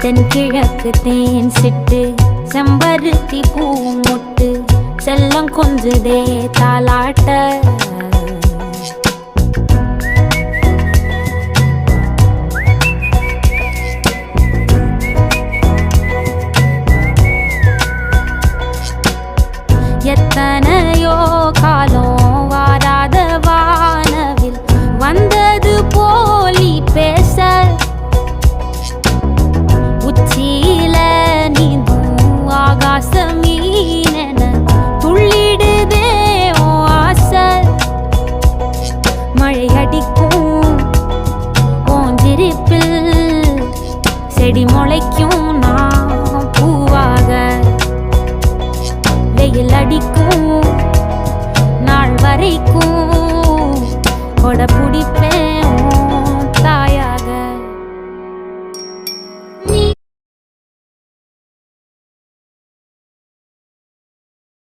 தென்கிழக்கு தேன் சிட்டு செம்பருத்தி பூ முட்டு செல்லம் கொஞ்சுதே தாலாட்ட எத்தனையோ காலம் வாராத வானவில் வந்தது போலி பேச உச்சியில நீந்தும் ஆகாச மீனென துள்ளிடுதே ஓ ஆசை மழை அடிக்கும் ஓஞ்சிருப்பில் செடி முளைக்கும் நான் பூவாக வெயில் அடிக்கும் நாள் வரைக்கும் கொடை பிடிப்பேன்